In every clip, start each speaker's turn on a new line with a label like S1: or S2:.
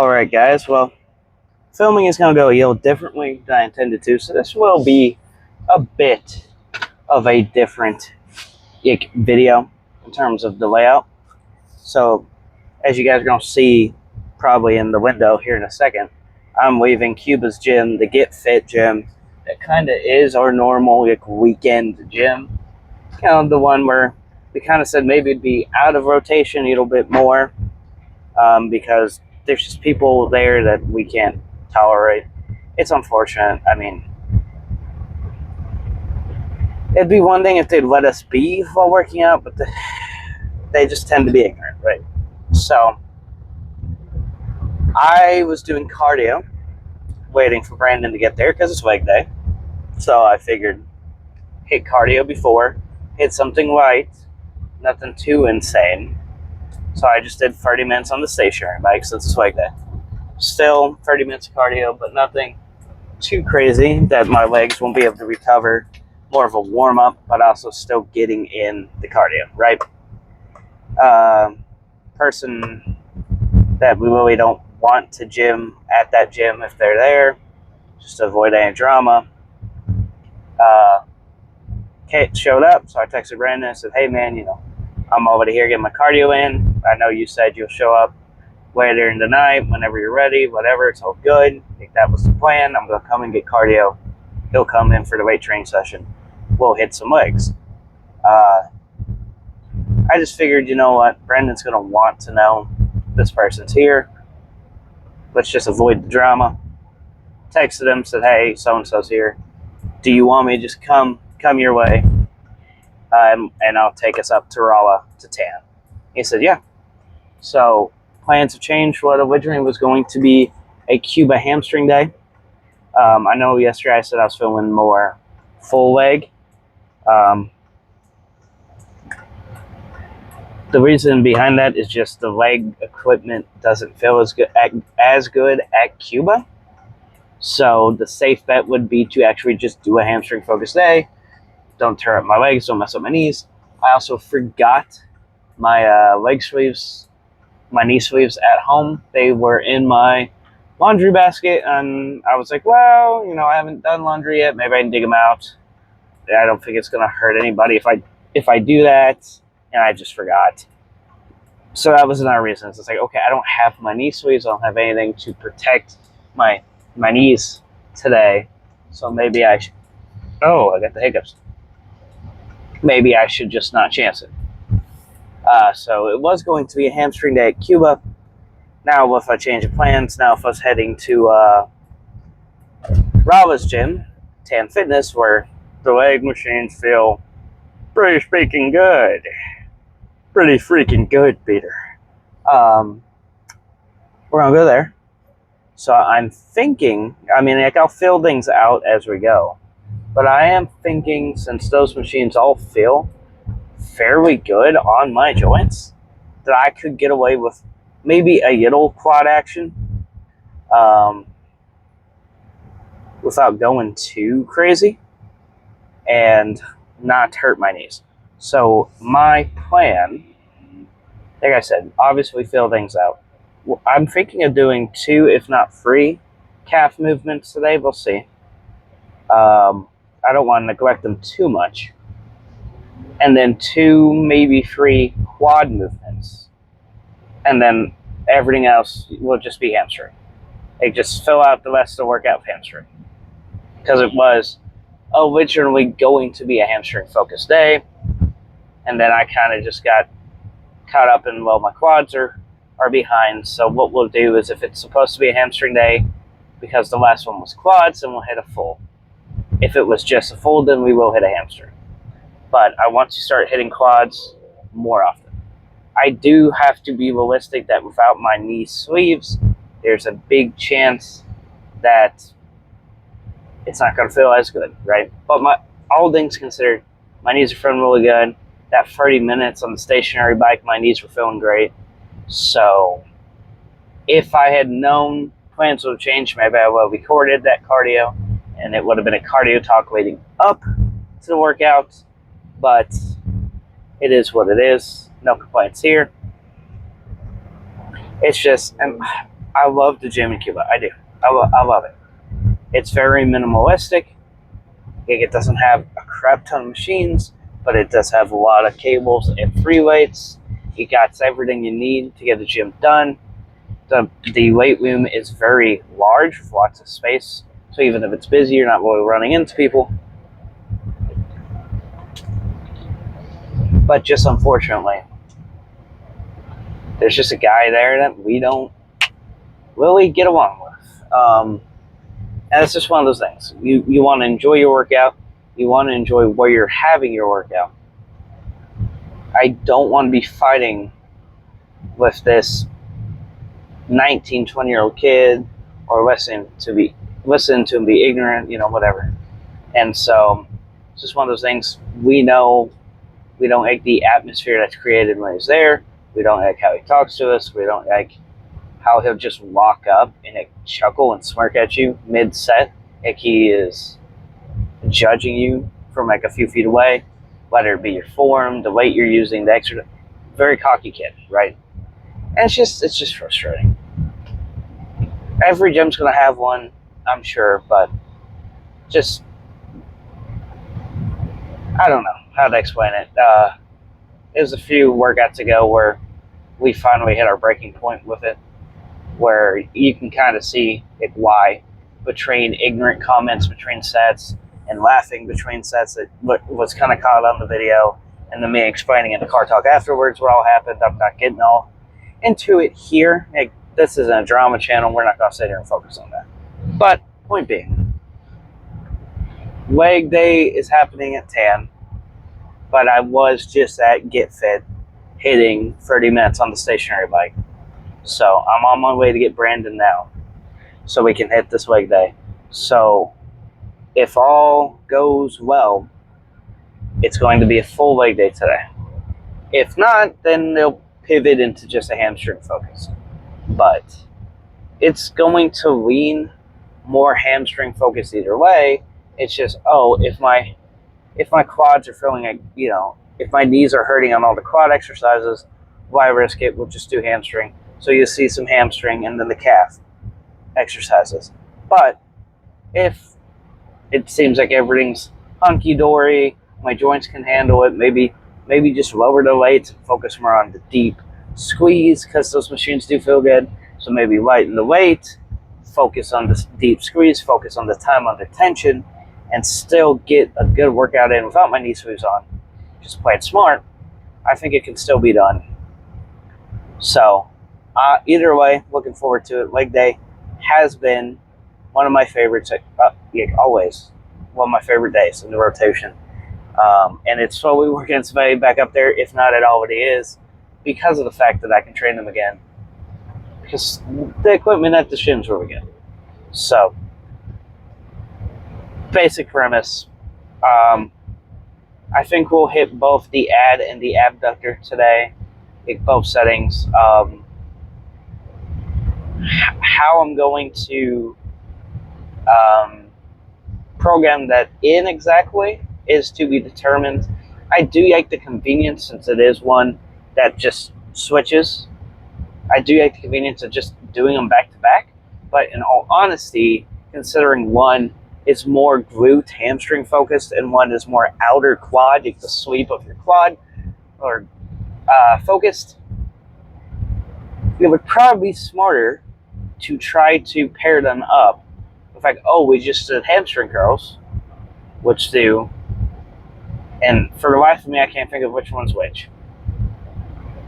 S1: Alright guys, well, filming is going to go a little differently than I intended to, so this will be a bit of a different video in terms of the layout. So, as you guys are going to see probably in the window here in a second, I'm leaving Cuba's gym, the Get Fit gym, that kind of is our normal weekend gym. The one where we kind of said maybe it'd be out of rotation a little bit more, because there's just people there that we can't tolerate. It's unfortunate. I mean, it'd be one thing if they'd let us be while working out, but they just tend to be ignorant, right? So, I was doing cardio, waiting for Brandon to get there because it's leg day. So I figured hit cardio before, hit something light, nothing too insane. So I just did 30 minutes on the stationary bike since it's leg day. Still 30 minutes of cardio, but nothing too crazy that my legs won't be able to recover. More of a warm-up, but also still getting in the cardio, right? Person that we really don't want to gym at that gym if they're there, just to avoid any drama. Kate showed up, so I texted Brandon and said, hey man, I'm already here getting my cardio in. I know you said you'll show up later in the night whenever you're ready, whatever, it's all good. I think that was the plan. I'm going to come and get cardio. He'll come in for the weight training session. We'll hit some legs. I just figured, you know what, Brandon's going to want to know this person's here. Let's just avoid the drama. Texted him, said, hey, so-and-so's here. Do you want me to just come your way? And I'll take us up to Rolla to tan. He said, yeah. So plans have changed. What originally was going to be a Cuba hamstring day. I know yesterday I said I was filming more full leg. The reason behind that is just the leg equipment doesn't feel as good at Cuba. So the safe bet would be to actually just do a hamstring focused day. Don't tear up my legs, don't mess up my knees. I also forgot my leg sleeves, my knee sleeves at home. They were in my laundry basket, and I was like, well, I haven't done laundry yet. Maybe I can dig them out. I don't think it's going to hurt anybody if I do that, and I just forgot. So that was another reason. It's like, okay, I don't have my knee sleeves. I don't have anything to protect my knees today. So maybe I should... Oh, I got the hiccups. Maybe I should just not chance it. So it was going to be a hamstring day at Cuba. Now, if I change of plans, now if I was heading to Rava's gym, Tan Fitness, where the leg machines feel pretty freaking good. Pretty freaking good, Peter. We're going to go there. So I'm thinking, I'll fill things out as we go. But I am thinking, since those machines all feel fairly good on my joints, that I could get away with maybe a little quad action without going too crazy and not hurt my knees. So my plan, like I said, obviously fill things out. I'm thinking of doing 2, if not 3, calf movements today. We'll see. I don't want to neglect them too much. And then 2, maybe 3 quad movements. And then everything else will just be hamstring. Just fill out the rest of the workout with hamstring. Because it was originally going to be a hamstring focused day. And then I kind of just got caught up in, well, my quads are behind. So what we'll do is, if it's supposed to be a hamstring day, because the last one was quads, then we'll hit a full. If it was just a full, then we will hit a hamstring. But I want to start hitting quads more often. I do have to be realistic that without my knee sleeves, there's a big chance that it's not going to feel as good, right? But all things considered, my knees are feeling really good. That 30 minutes on the stationary bike, my knees were feeling great. So if I had known plans would have changed, maybe I would have recorded that cardio, and it would have been a cardio talk leading up to the workout. But it is what it is. No complaints here. It's just, and I love the gym in Cuba. I do. I love it. It's very minimalistic. It doesn't have a crap ton of machines, but it does have a lot of cables and free weights. It got everything you need to get the gym done. The weight room is very large with lots of space. So even if it's busy, you're not really running into people. But just unfortunately, there's just a guy there that we don't really get along with. And it's just one of those things. You want to enjoy your workout. You want to enjoy where you're having your workout. I don't want to be fighting with this 19, 20-year-old kid or listen to him be ignorant, whatever. And so it's just one of those things. We know we don't like the atmosphere that's created when he's there. We don't like how he talks to us. We don't like how he'll just walk up and chuckle and smirk at you mid-set, like he is judging you from like a few feet away, whether it be your form, the weight you're using, the extra. Very cocky kid, right? And it's just frustrating. Every gym's gonna have one, I'm sure, but just I don't know how to explain it. It was a few workouts ago where we finally hit our breaking point with it, where you can kind of see why, between ignorant comments between sets and laughing between sets that was kind of caught on the video, and then me explaining in the car talk afterwards what all happened. I'm not getting all into it here. This isn't a drama channel. We're not going to sit here and focus on that. But point being, leg day is happening at 10, but I was just at Get Fit hitting 30 minutes on the stationary bike. So I'm on my way to get Brandon now so we can hit this leg day. So if all goes well, it's going to be a full leg day today. If not, then they'll pivot into just a hamstring focus. But it's going to lean more hamstring focused either way. It's just, if my quads are feeling like, if my knees are hurting on all the quad exercises, why risk it? We'll just do hamstring. So you see some hamstring and then the calf exercises. But if it seems like everything's hunky-dory, my joints can handle it, maybe just lower the weights and focus more on the deep squeeze, because those machines do feel good. So maybe lighten the weight, focus on the deep squeeze, focus on the time under tension, and still get a good workout in without my knee sleeves on. Just play it smart. I think it can still be done. So either way, looking forward to it. Leg day has been one of my favorites, always one of my favorite days in the rotation. And it's slowly working its way back up there, if not it already is, because of the fact that I can train them again. Because the equipment at the gym's really good. So, basic premise. I think we'll hit both the ad and the abductor today, both settings. How I'm going to program that in exactly is to be determined. I do like the convenience, since it is one that just switches. I do like the convenience of just doing them back to back, but in all honesty, considering one is more glute hamstring focused and one is more outer quad, like the sweep of your quad, or focused, it would probably be smarter to try to pair them up with we just did hamstring curls, which do, and for the life of me I can't think of which one's which.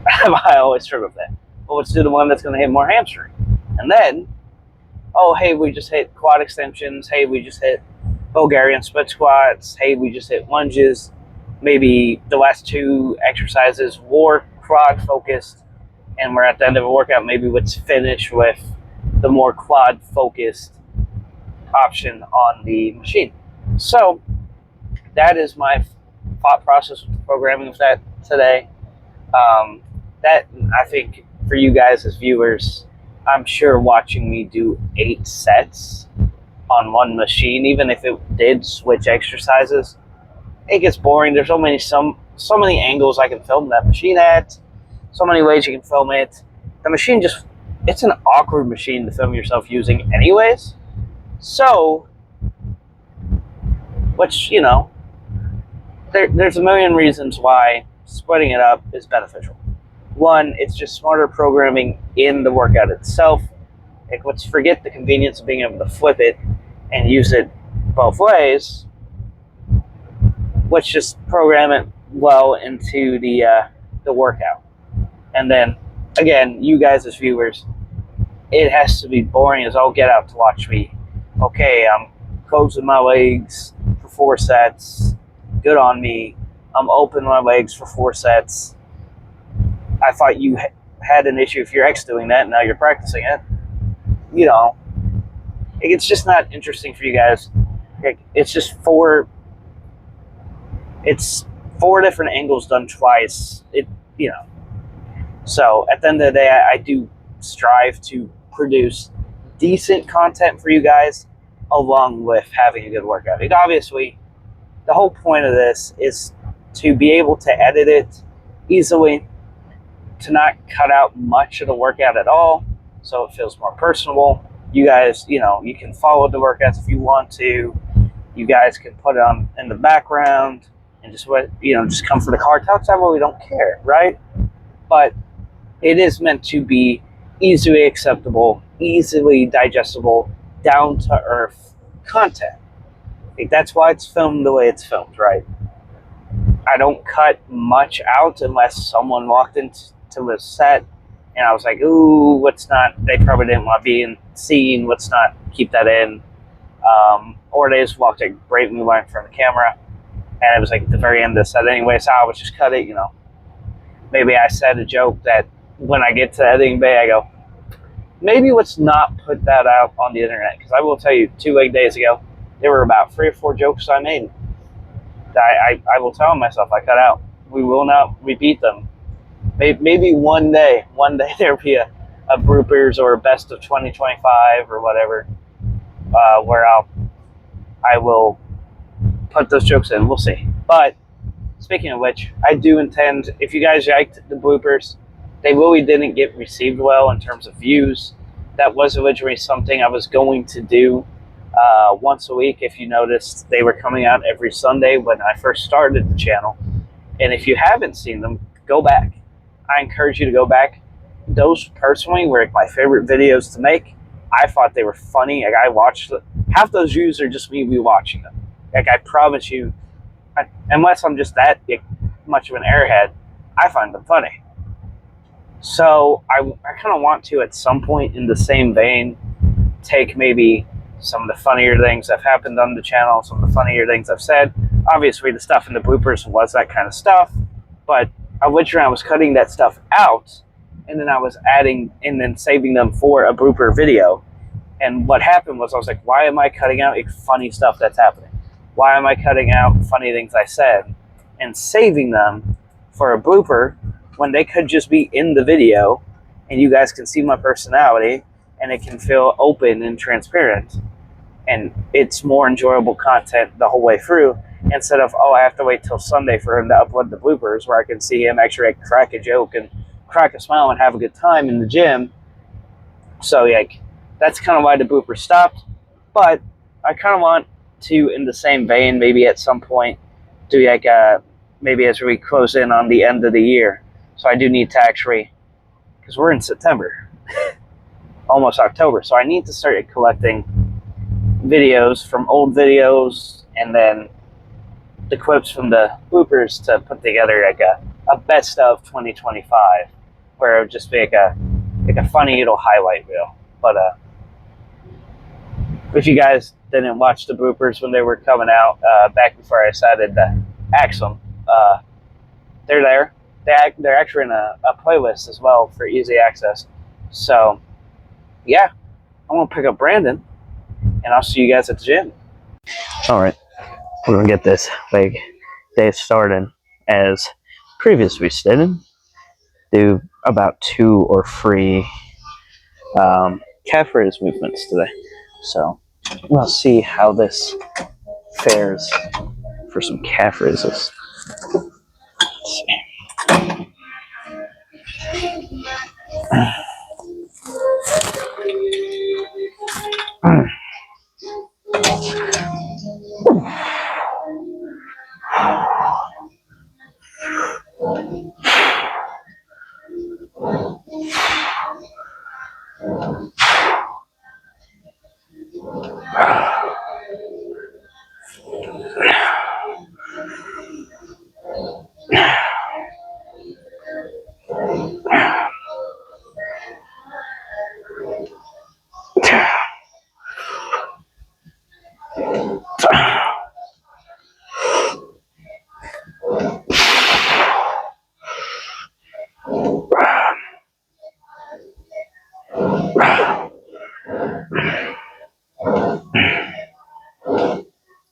S1: I always struggle with that. Well, let's do the one that's going to hit more hamstring. And then, we just hit quad extensions. Hey, we just hit Bulgarian split squats. Hey, we just hit lunges. Maybe the last two exercises were quad focused, and we're at the end of a workout. Maybe let's finish with the more quad focused option on the machine. So that is my thought process with the programming of that today. That, I think, for you guys as viewers, I'm sure watching me do 8 sets on one machine, even if it did switch exercises, it gets boring. There's so many angles I can film that machine at, so many ways you can film it. The machine just it's an awkward machine to film yourself using anyways. So, which, you know, there's a million reasons why splitting it up is beneficial. One, it's just smarter programming in the workout itself. Like, let's forget the convenience of being able to flip it and use it both ways. Let's just program it well into the workout. And then, again, you guys as viewers, it has to be boring as all get out to watch me. Okay, I'm closing my legs for 4 sets. Good on me. I'm opening my legs for 4 sets. I thought you had an issue if your ex doing that, and now you're practicing it. You know, it's just not interesting for you guys. It's just it's 4 different angles done twice. You know. So at the end of the day, I do strive to produce decent content for you guys, along with having a good workout. And obviously, the whole point of this is to be able to edit it easily, to not cut out much of the workout at all, so it feels more personable. You guys, you know, you can follow the workouts if you want to. You guys can put it on in the background and just just come for the car talks. I really don't care, right? But it is meant to be easily acceptable, easily digestible, down to earth content. Like, that's why it's filmed the way it's filmed, right? I don't cut much out unless someone walked into the set and I was like, ooh, they probably didn't want to be in scene, let's not keep that in. Or they just walked like bravely right in front of the camera, and it was like at the very end of the set anyway, so I would just cut it, you know. Maybe I said a joke that when I get to editing bay, I go, maybe let's not put that out on the internet, because I will tell you, 2 leg days ago, there were about 3 or 4 jokes I made. I will tell myself I cut out. We will not repeat them. Maybe one day there'll be a bloopers or a best of 2025 or whatever, where I will put those jokes in. We'll see. But speaking of which, I do intend, if you guys liked the bloopers, they really didn't get received well in terms of views. That was originally something I was going to do once a week. If you noticed, they were coming out every Sunday when I first started the channel. And if you haven't seen them, go back. I encourage you to go back. Those personally were my favorite videos to make. I thought they were funny. Like, I watched half those views are just me rewatching them. Like, I promise you, unless I'm just that much of an airhead, I find them funny. So I kind of want to, at some point in the same vein, take maybe some of the funnier things that have happened on the channel, some of the funnier things I've said. Obviously, the stuff in the bloopers was that kind of stuff, but originally I was cutting that stuff out, and then I was adding and then saving them for a blooper video. And what happened was, I was like, why am I cutting out funny stuff that's happening? Why am I cutting out funny things I said and saving them for a blooper when they could just be in the video and you guys can see my personality and it can feel open and transparent, and it's more enjoyable content the whole way through, instead of, I have to wait till Sunday for him to upload the bloopers where I can see him actually crack a joke and crack a smile and have a good time in the gym. So that's kind of why the bloopers stopped. But I kind of want to, in the same vein, maybe at some point do maybe as we close in on the end of the year. So I do need to actually, because we're in September, almost October, so I need to start collecting videos from old videos and then the clips from the bloopers to put together a best of 2025, where it would just be like a funny little highlight reel. But if you guys didn't watch the bloopers when they were coming out back before I decided to axe them, they're there. They're actually in a playlist as well for easy access. So yeah, I'm gonna pick up Brandon, and I'll see you guys at the gym. All right, we're gonna get this leg day started as previously stated. Do about 2 or 3 calf raise movements today. So we'll see how this fares for some calf raises. Let's see.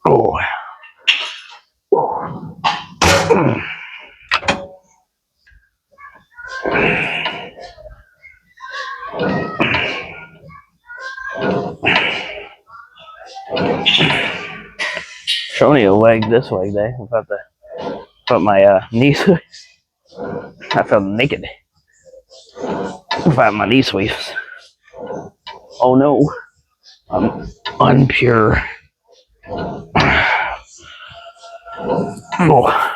S1: Oh. Showing you a leg this leg day. I'm about to put my knee sweeps. I felt naked. Without my knee sweeps. Oh no. I'm unpure. Oh.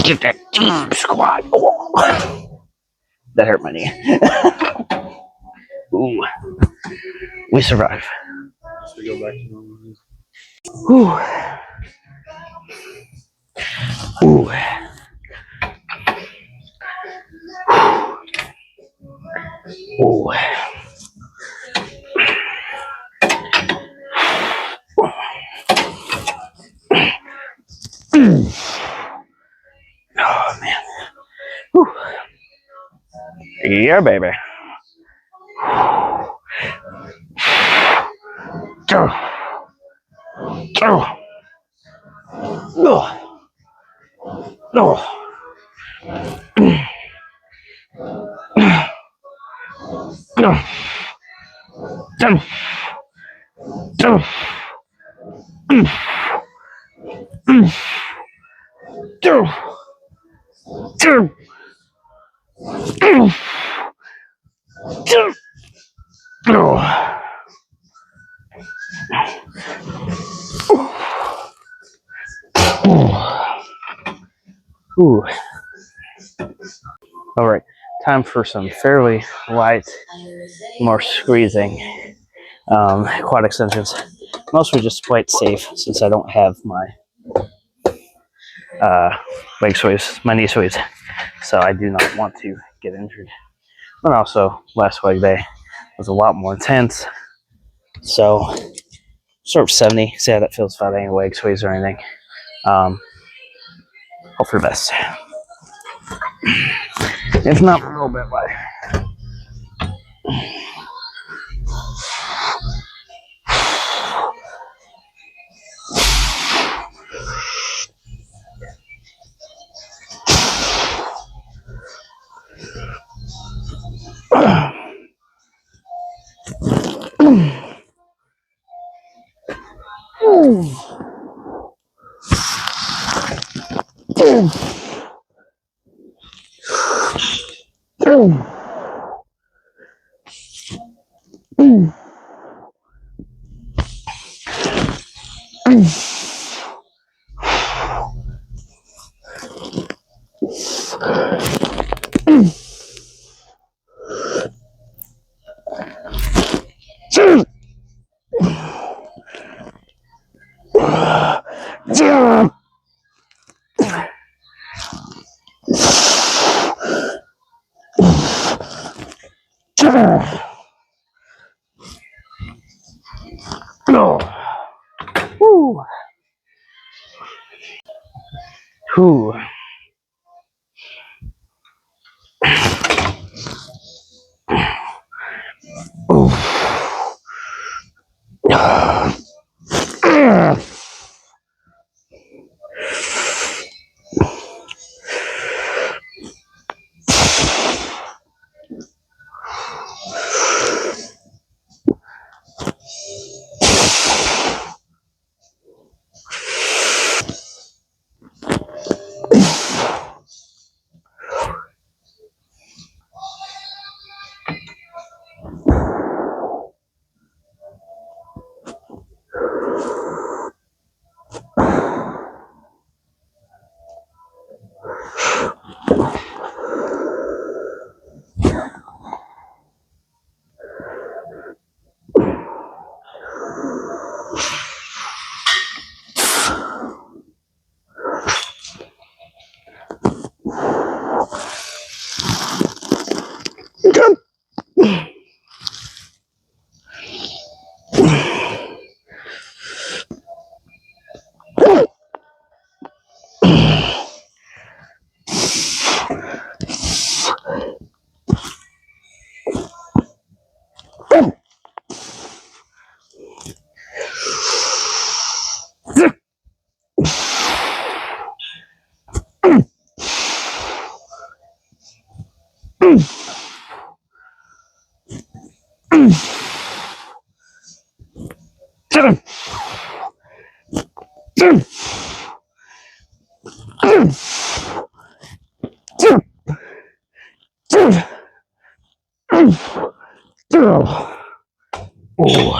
S1: Get that deep squat. Oh. That hurt my knee. Ooh. We survive.
S2: Should we go back to normal?
S1: Ooh. Ooh. Ooh. Oh man. Whew. Yeah, baby. Ooh. All right, time for some fairly light, more squeezing quad extensions. Mostly just quite safe since I don't have my leg sways, my knee sways, so I do not want to get injured. But also, last leg day was a lot more intense, so sort of 70. See how that feels without any leg sways or anything. Hope for the best. If not, a little bit lighter. Woo. Whew. Ooh.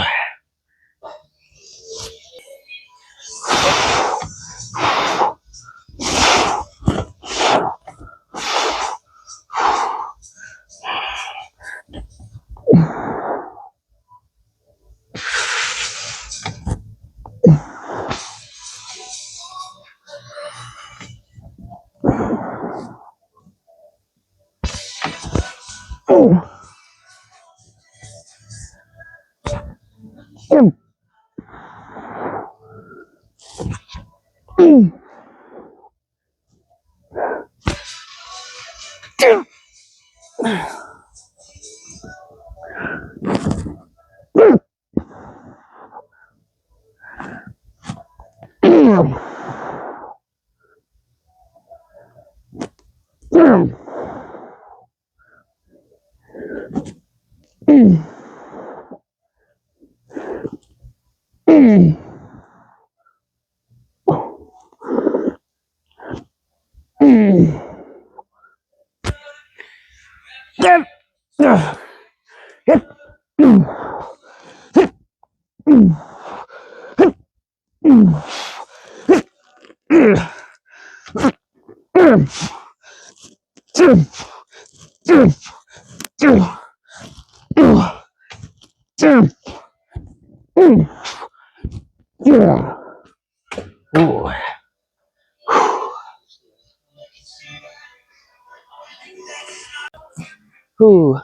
S1: Ooh.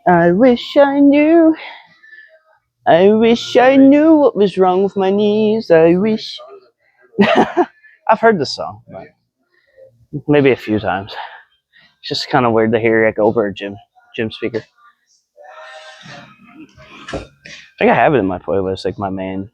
S1: I wish I knew. I wish I knew what was wrong with my knees. I wish. I've heard this song, but maybe a few times. It's just kind of weird to hear it over a gym speaker. I think I have it in my playlist, like my main.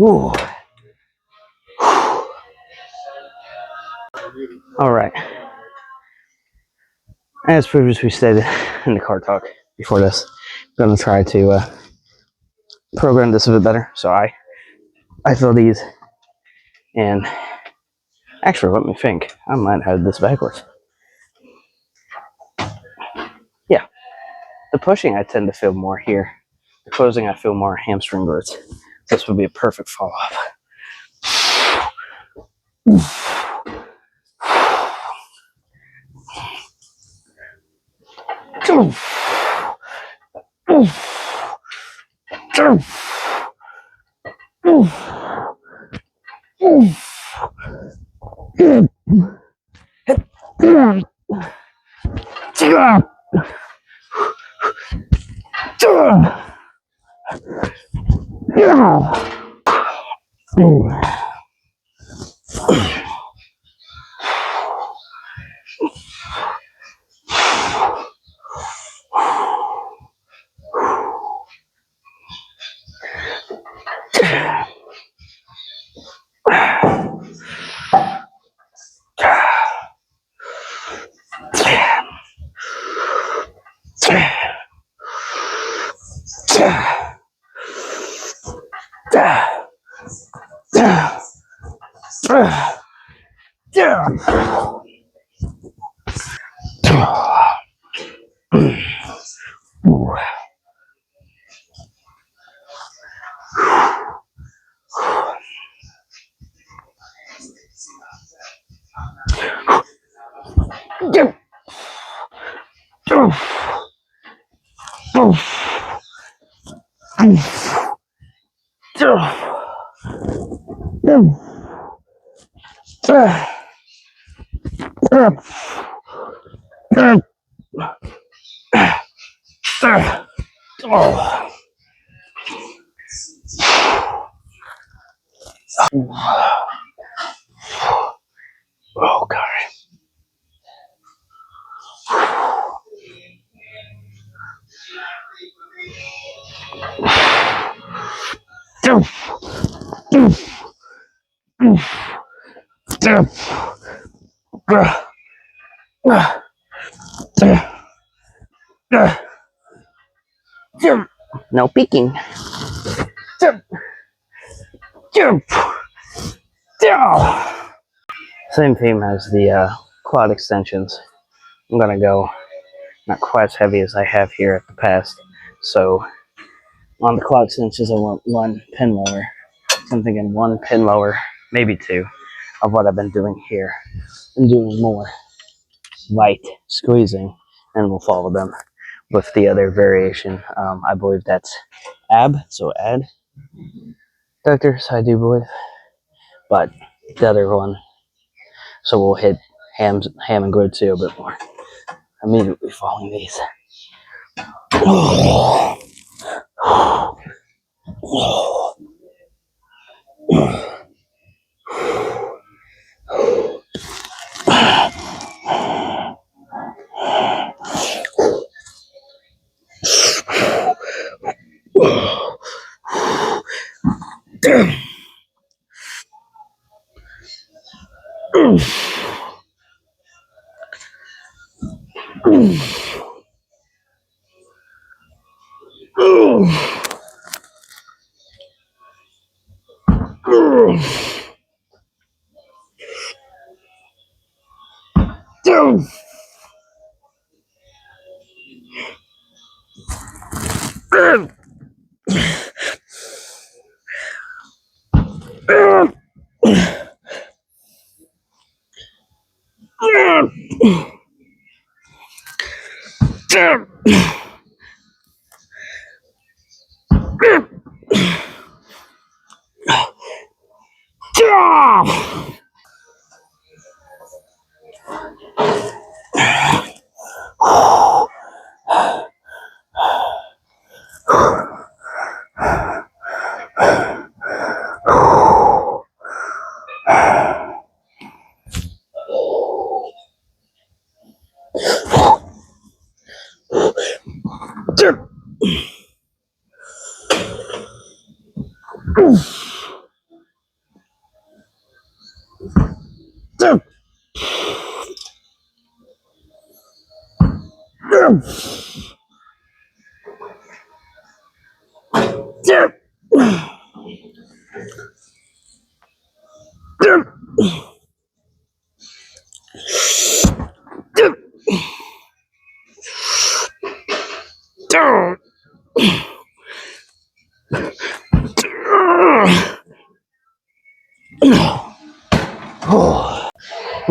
S1: Ooh. All right. As previously stated in the car talk before this, I'm going to try to program this a bit better. So I fill these, and actually, let me think. I might have this backwards. Yeah, the pushing I tend to feel more here. The closing I feel more hamstring glutes. This would be a perfect follow up. Oh, God. No peeking. Same theme as the quad extensions. I'm gonna go not quite as heavy as I have here at the past. So on the quad extensions, I want one pin lower. So I'm thinking one pin lower, maybe two, of what I've been doing here. I'm doing more light squeezing, and we'll follow them with the other variation. I believe that's ab, so adductors, I do believe. But the other one, so we'll hit ham and glute too a bit more. Immediately following these.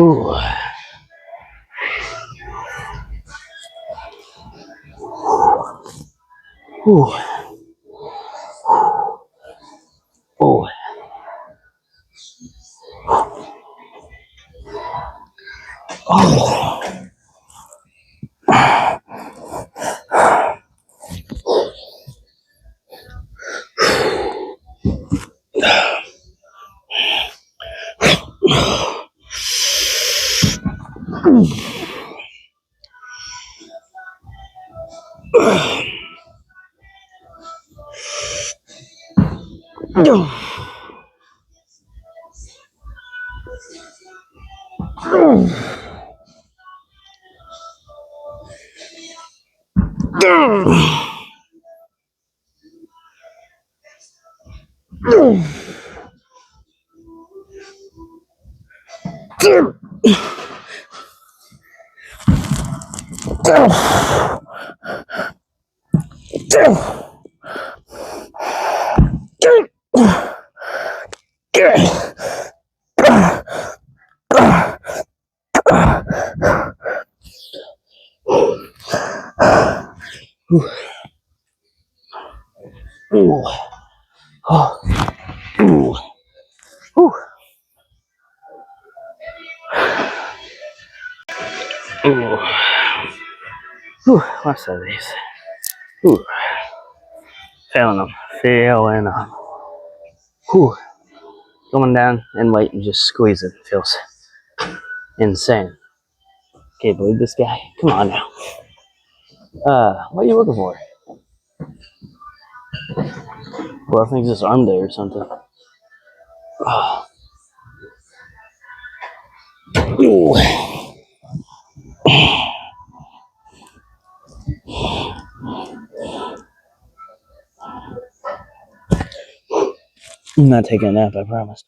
S1: Ooh. Ooh. Ooh. Oh. Ooh. Oh. Ooh. Ooh. Ooh. Ooh. What's that these? Ooh. Feeling them. Feeling them. Ooh. Going down and wait and just squeeze it. Feels insane. Can't believe this guy. Come on now. What are you looking for? Well, I think it's just arm day or something. Oh. Ooh. I'm not taking a nap, I promise.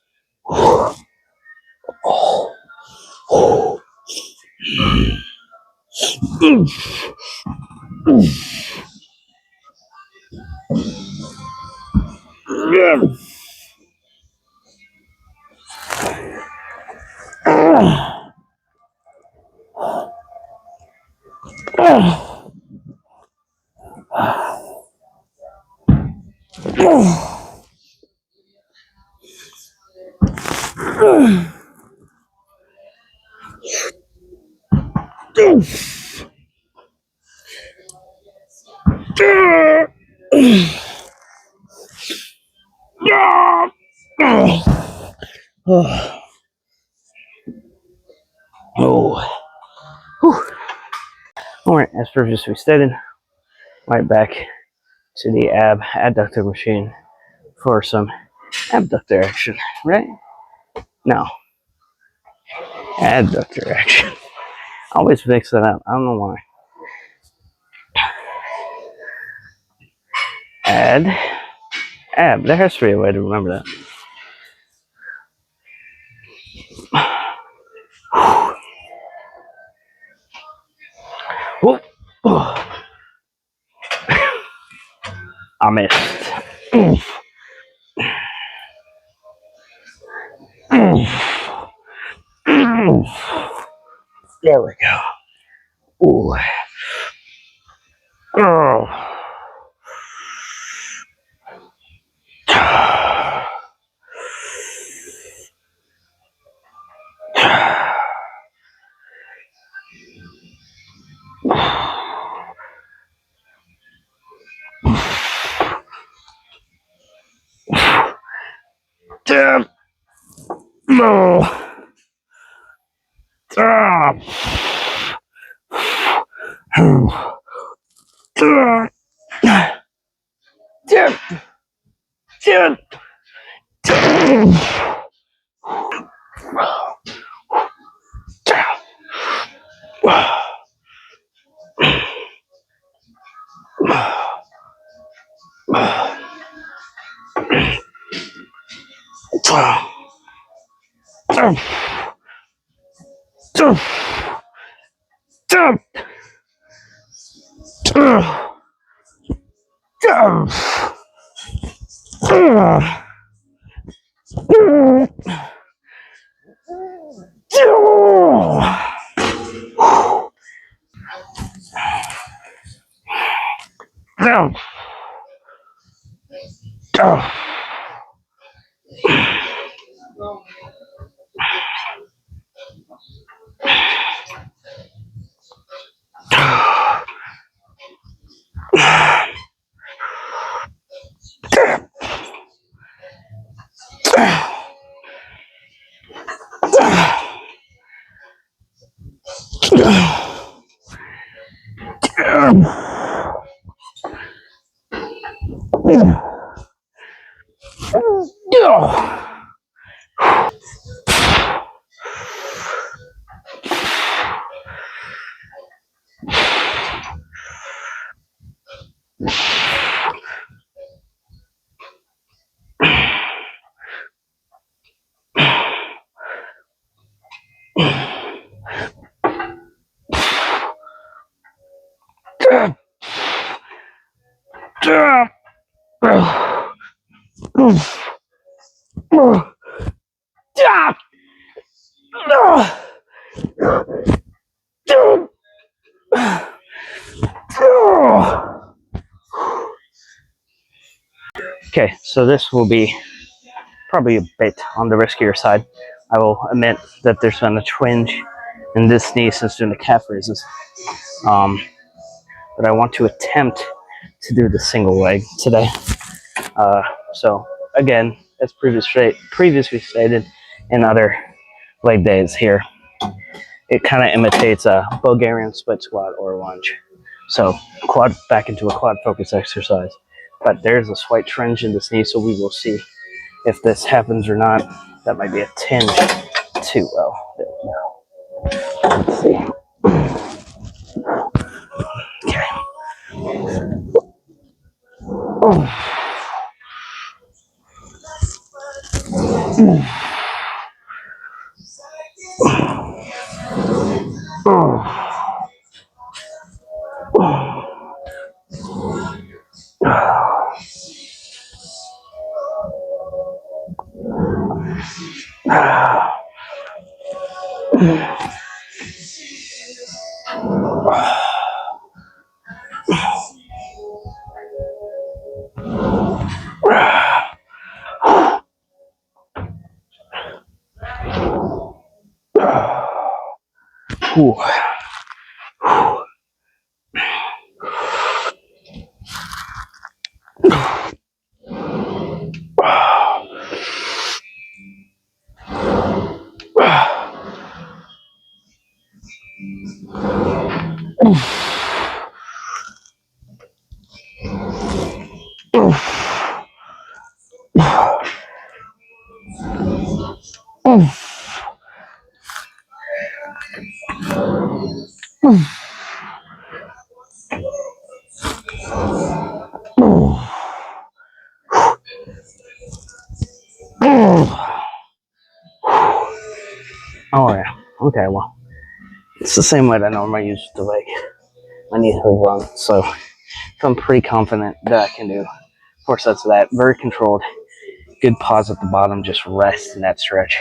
S1: Oh. Alright, as previously stated, right back to the adductor machine for some abductor action, right? No, adductor action. I always mix that up. I don't know why. Ab. There has to be a way to remember that. Oh, oh. I missed. There we go. Ooh. Oh. 10. No. 10. 10. 10. 10. Okay, so this will be probably a bit on the riskier side. I will admit that there's been a twinge in this knee since doing the calf raises. But I want to attempt to do the single leg today. So again, as previously stated in other leg days here, it kind of imitates a Bulgarian split squat or lunge. So quad back into a quad focus exercise. But there's a slight twinge in this knee, so we will see if this happens or not. That might be a tinge too well. There we go. Let's see. Okay. Oh. Ooh. Oh yeah. Okay, well, it's the same weight I normally use with the leg. My knees have run, so I'm pretty confident that I can do 4 sets of that. Very controlled. Good pause at the bottom, just rest in that stretch.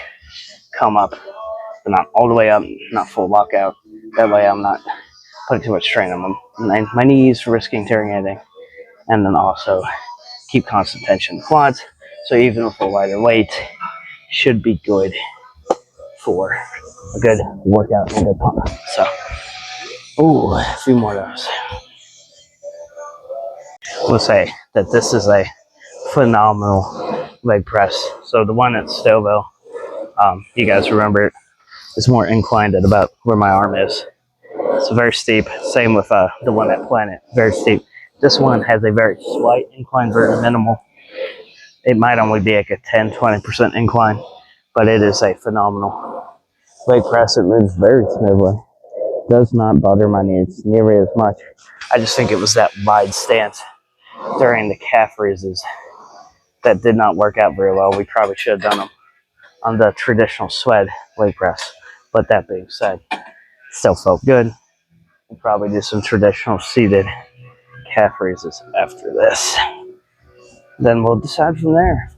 S1: Come up, but not all the way up, not full lockout. That way I'm not putting too much strain on them. And my knees risking tearing anything. And then also keep constant tension in the quads. So even with a lighter weight, should be good for a good workout and a good pump. So, ooh, a few more of those. We'll say that this is a phenomenal leg press. So the one at Stouffville, you guys remember it, is more inclined at about where my arm is. It's very steep. Same with the one at Planet, very steep. This one has a very slight incline, very minimal. It might only be like a 10-20% incline, but it is a phenomenal leg press. It moves very smoothly. Does not bother my knees nearly as much. I just think it was that wide stance during the calf raises that did not work out very well. We probably should have done them on the traditional SWED leg press. But that being said, still felt good. We'll probably do some traditional seated calf raises after this. Then we'll decide from there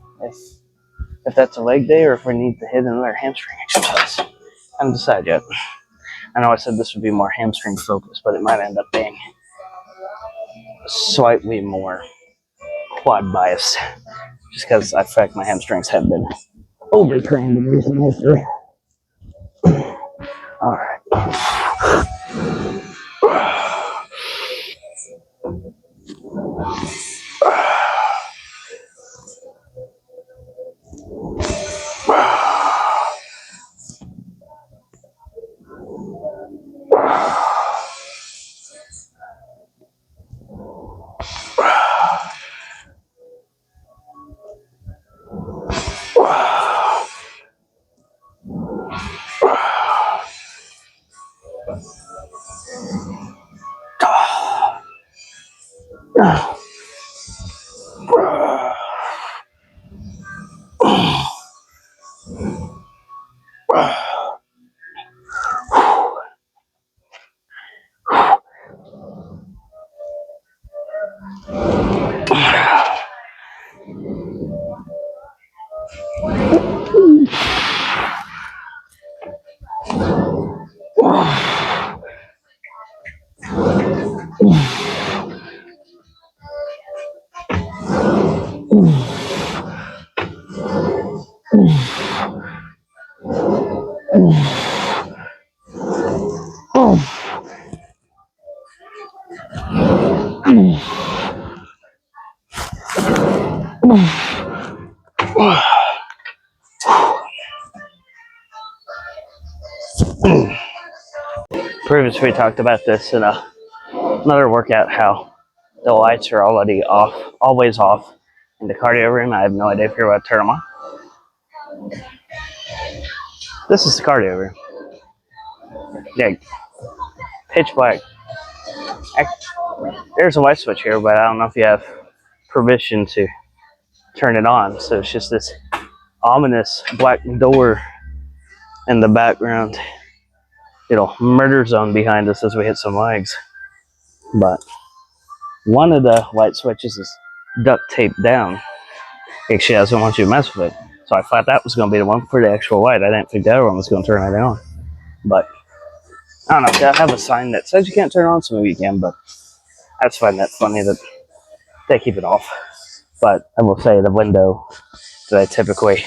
S1: if that's a leg day or if we need to hit another hamstring exercise. I haven't decided yet. I know I said this would be more hamstring focused, but it might end up being slightly more quad biased, just because I feel like my hamstrings have been overtrained in recent history. All right. Previously, we talked about this in another workout, how the lights are already off, always off in the cardio room. I have no idea if you're about to turn them on. This is the cardio room. Yeah, pitch black. There's a light switch here, but I don't know if you have permission to turn it on. So it's just this ominous black door in the background. It'll murder zone behind us as we hit some legs. But one of the light switches is duct taped down. Actually, doesn't want you to mess with it. So I thought that was going to be the one for the actual light. I didn't think the other one was going to turn it on. But I don't know. They'll have a sign that says you can't turn it on, so maybe you can. But I just find that funny that they keep it off. But I will say the window that I typically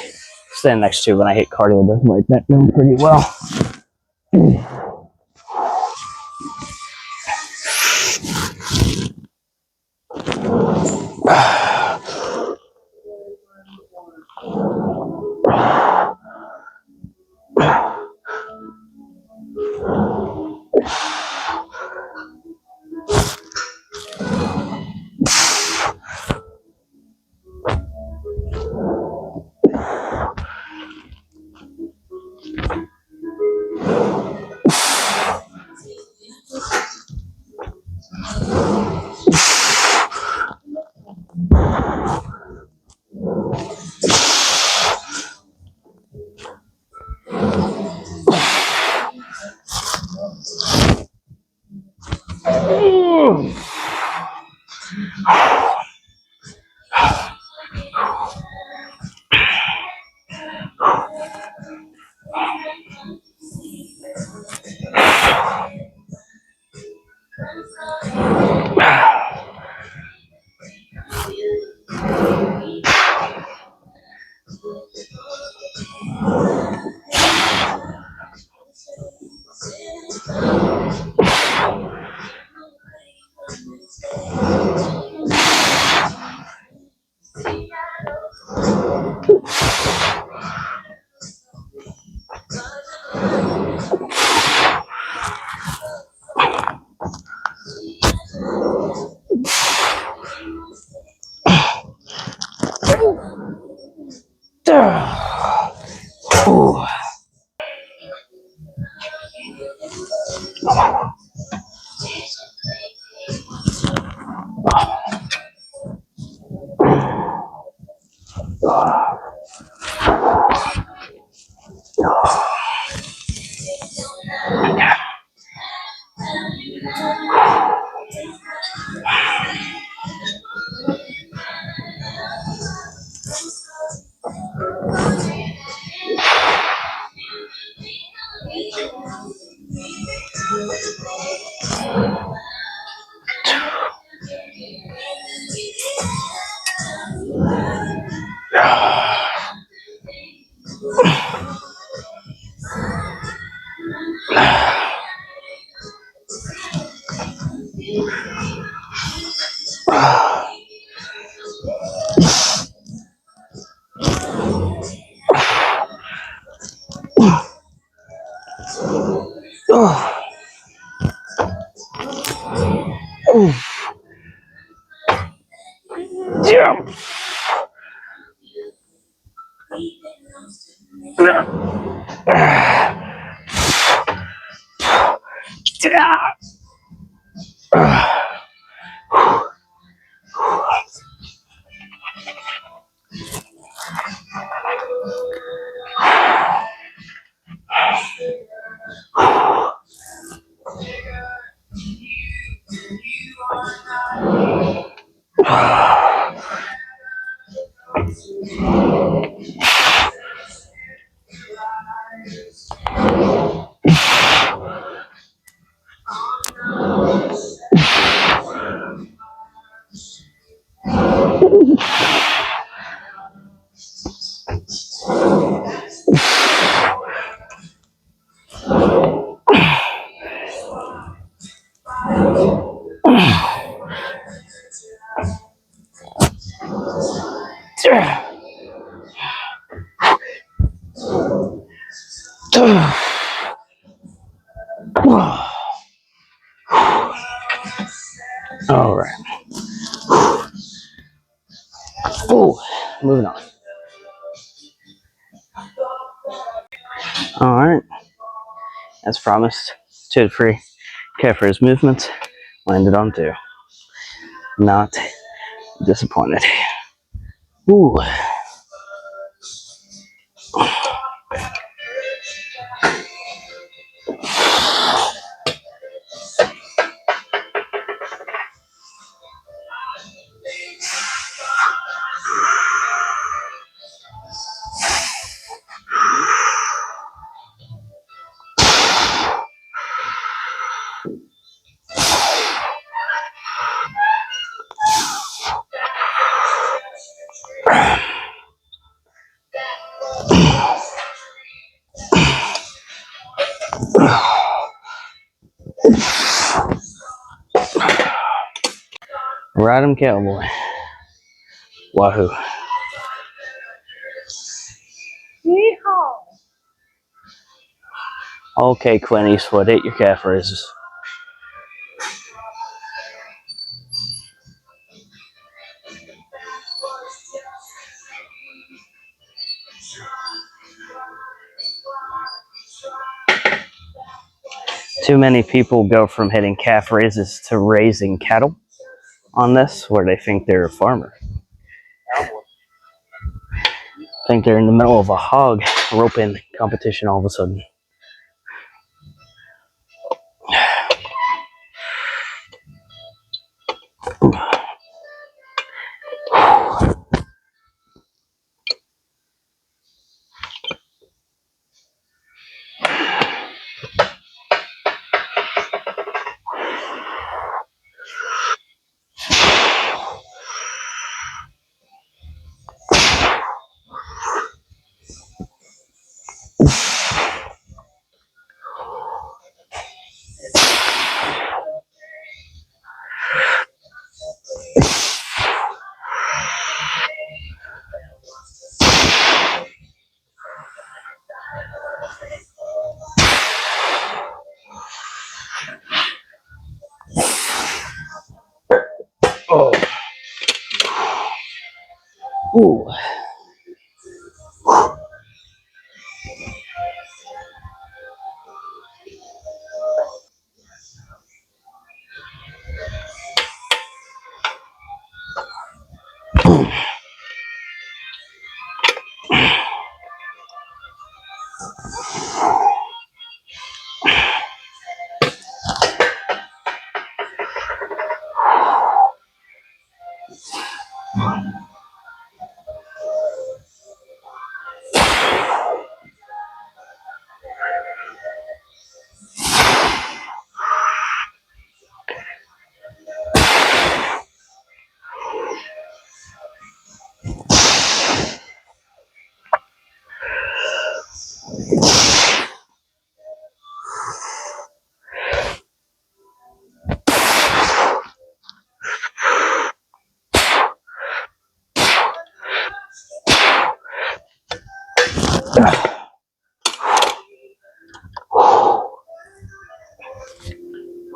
S1: stand next to when I hit cardio does light that down pretty well. Ooh. Yeah. All right. Oh, moving on. All right. As promised, stood free. Care for his movements. Landed on 2. Not disappointed. Ooh. Ride him, cowboy. Wahoo.
S3: Yeehaw!
S1: Okay, Clint Eastwood, hit your calf raises. Too many people go from hitting calf raises to raising cattle on this, where they think they're a farmer. Think they're in the middle of a hog roping competition all of a sudden. Oh. Ooh.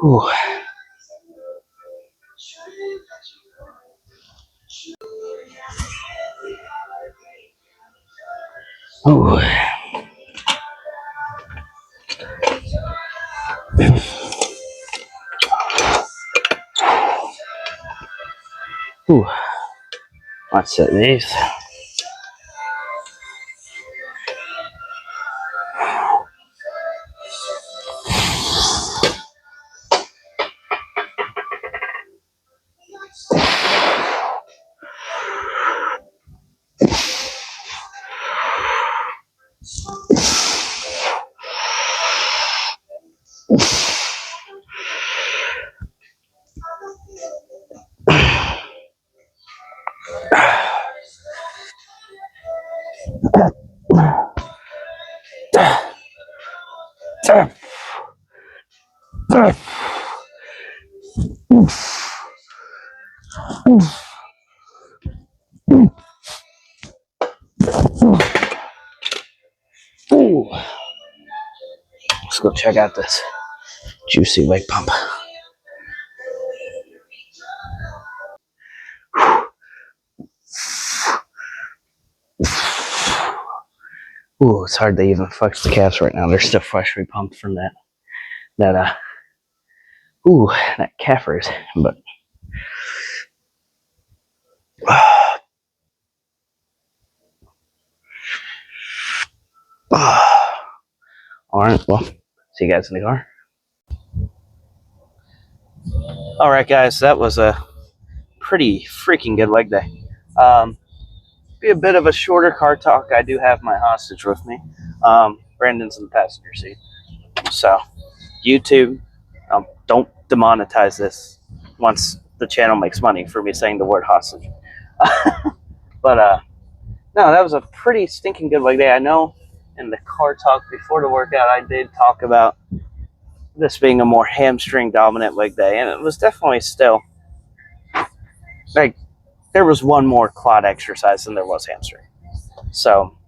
S1: Ooh. Ooh. Ooh. Let's set these. Ooh. Let's go check out this juicy leg pump. Ooh, it's hard to even flex the calves right now. They're still freshly pumped from that calf raise. But all right, well, see you guys in the car. All right, guys, that was a pretty freaking good leg day. Be a bit of a shorter car talk. I do have my hostage with me. Brandon's in the passenger seat. So, YouTube, don't demonetize this once the channel makes money for me saying the word hostage. But no, that was a pretty stinking good leg day. I know in the car talk before the workout, I did talk about this being a more hamstring dominant leg day, and it was definitely still like there was one more quad exercise than there was hamstring. So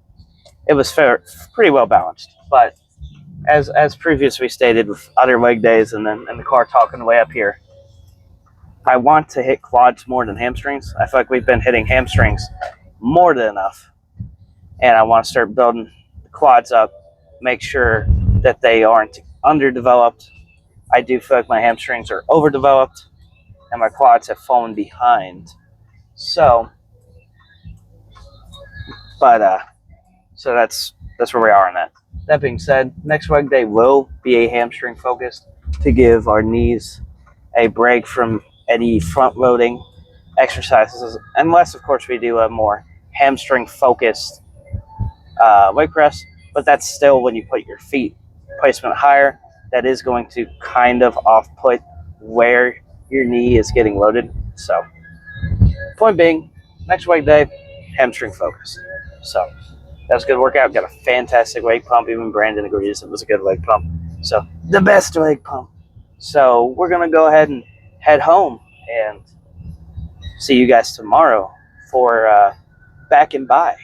S1: it was pretty well balanced. But as previously stated with other leg days and then in the car talk on the way up here, I want to hit quads more than hamstrings. I feel like we've been hitting hamstrings more than enough. And I want to start building the quads up, make sure that they aren't underdeveloped. I do feel like my hamstrings are overdeveloped and my quads have fallen behind. So, so that's where we are on that. That being said, next leg day will be a hamstring focused to give our knees a break from any front loading exercises, unless of course we do a more hamstring focused leg press. But that's still when you put your feet placement higher, that is going to kind of off put where your knee is getting loaded. So point being, next leg day, hamstring focused. So that was a good workout. Got a fantastic leg pump. Even Brandon agrees it was a good leg pump. So the best leg pump. So we're going to go ahead and head home and see you guys tomorrow for Back and By.